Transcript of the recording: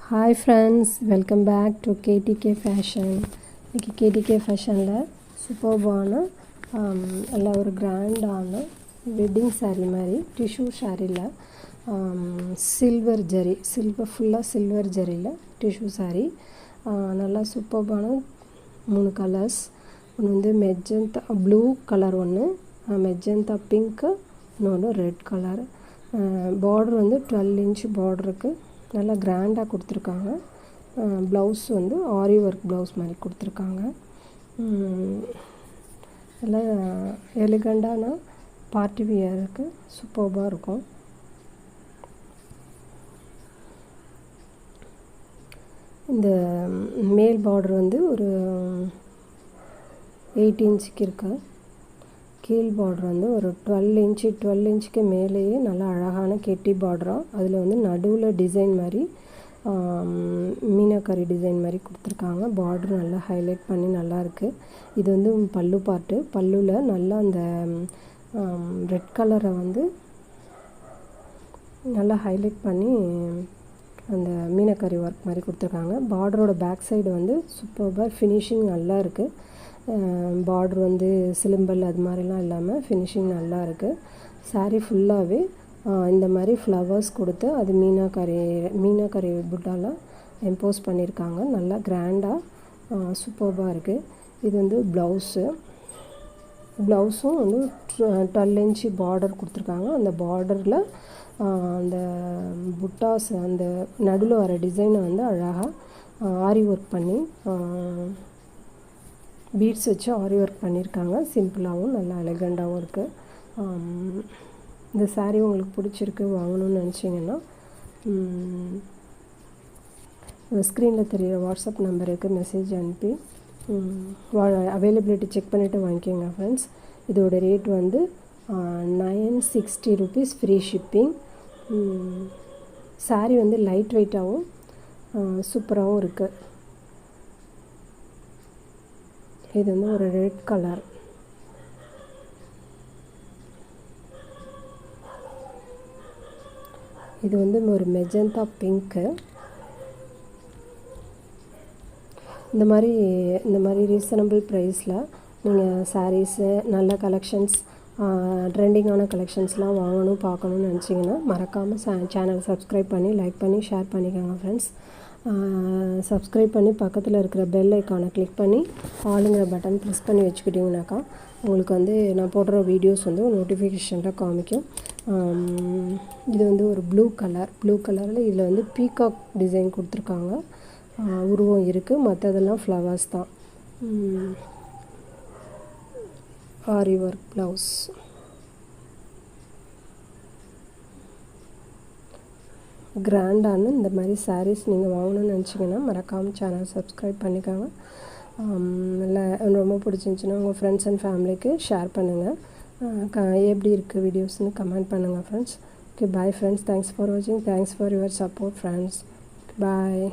Hi friends, welcome back to KTK Fashion. இன்னைக்கு KTK Fashionல சூப்பர்பான நல்ல ஒரு கிராண்டான வெட்டிங் saree மாதிரி டிஷ்யூ சாரியில் ஃபுல்லாக சில்வர் ஜரியில் டிஷ்யூ saree நல்லா சூப்பர்பான 3 கலர்ஸ். ஒன்று வந்து மெஜந்தா ப்ளூ கலர், ஒன்று மெஜந்தா பிங்க்கு, இன்னொன்று ரெட் கலர். பார்டர் வந்து 12 inch பார்டருக்கு நல்லா கிராண்டாக கொடுத்துருக்காங்க. ப்ளவுஸ் வந்து ஆரி ஒர்க் ப்ளவுஸ் மாதிரி கொடுத்துருக்காங்க. நல்லா எலிகண்டான பார்ட்டி வியருக்கு சூப்பர்பாக இருக்கும். இந்த மேல் பார்டர் வந்து ஒரு 8 inchக்கு இருக்கு. கீழ் பார்டர் வந்து ஒரு 12 inchக்கு மேலேயே நல்லா அழகான கெட்டி பார்டராக, அதில் வந்து நடுவில் டிசைன் மாதிரி மீனாக்கரி டிசைன் மாதிரி கொடுத்துருக்காங்க. பார்டர் நல்லா ஹைலைட் பண்ணி நல்லாயிருக்கு. இது வந்து பல்லு பார்ட்டு. பல்லுவில் நல்லா அந்த ரெட் கலரை வந்து நல்லா ஹைலைட் பண்ணி அந்த மீனாக்கரி ஒர்க் மாதிரி கொடுத்துருக்காங்க. பார்டரோட பேக் சைடு வந்து சூப்பர்பாக ஃபினிஷிங் நல்லா இருக்குது. பார்டர் வந்து சிலம்பல் அது மாதிரிலாம் இல்லாமல் ஃபினிஷிங் நல்லா இருக்குது. சாரீ ஃபுல்லாகவே இந்த மாதிரி ஃப்ளவர்ஸ் கொடுத்து அது மீனாக்கரி புட்டாவில் எம்போஸ் பண்ணியிருக்காங்க. நல்லா கிராண்டாக சூப்பர்பாக இருக்குது. இது வந்து ப்ளவுஸும் வந்து 12 inch பார்டர் கொடுத்துருக்காங்க. அந்த பார்டரில் அந்த புட்டாஸ் அந்த நடுவில் வர டிசைனை வந்து அழகாக ஆரி ஒர்க் பண்ணி பீட்ஸ் வச்சு ஆரி ஒர்க் பண்ணியிருக்காங்க. சிம்பிளாகவும் நல்லா எலகண்டாகவும் இருக்குது. இந்த சாரீ உங்களுக்கு பிடிச்சிருக்கு, வாங்கணும்னு நினச்சிங்கன்னா ஸ்க்ரீனில் தெரிகிற வாட்ஸ்அப் நம்பருக்கு மெசேஜ் அனுப்பி அவைலபிலிட்டி செக் பண்ணிவிட்டு வாங்கிக்கோங்க ஃப்ரெண்ட்ஸ். இதோட ரேட் வந்து 960 rupees, ஃப்ரீ ஷிப்பிங். சாரீ வந்து லைட் வெயிட்டாகவும் சூப்பராகவும் இருக்குது. இது வந்து ஒரு ரெட் கலர். இது வந்து ஒரு மெஜந்தா பிங்க்கு. இந்த மாதிரி ரீசனபிள் ப்ரைஸில் நீங்கள் சாரீஸு நல்ல கலெக்ஷன்ஸ் ட்ரெண்டிங்கான கலெக்ஷன்ஸ்லாம் வாங்கணும் பார்க்கணுன்னு நினச்சிங்கன்னா மறக்காமல் சேனல் சப்ஸ்கிரைப் பண்ணி லைக் பண்ணி ஷேர் பண்ணிக்கோங்க ஃப்ரெண்ட்ஸ். சப்ஸ்கிரைப் பண்ணி பக்கத்தில் இருக்கிற பெல் ஐக்கானை கிளிக் பண்ணி ஆளுங்கிற பட்டன் ப்ரெஸ் பண்ணி வச்சுக்கிட்டிங்கனாக்கா உங்களுக்கு வந்து நான் போடுற வீடியோஸ் வந்து நோட்டிஃபிகேஷனில் காமிக்கும். இது வந்து ஒரு ப்ளூ கலரில் இதில் வந்து பீகாக் டிசைன் கொடுத்துருக்காங்க. உருவம் இருக்குது, மற்றதெல்லாம் ஃப்ளவர்ஸ் தான். ஆரி ஒர்க் ப்ளவுஸ். கிராண்டான இந்த மாதிரி சாரீஸ் நீங்கள் வாங்கணும்னு நினச்சிங்கன்னா மறக்காமல் சேனல் சப்ஸ்கிரைப் பண்ணிக்கோங்க. நல்லா ரொம்ப பிடிச்சிருந்துச்சின்னா உங்கள் ஃப்ரெண்ட்ஸ் அண்ட் ஃபேமிலிக்கு ஷேர் பண்ணுங்கள். எப்படி இருக்குது வீடியோஸ்னு கமெண்ட் பண்ணுங்கள் friends. Okay, bye friends. Thanks for வாட்சிங். Thanks for your support friends. Bye.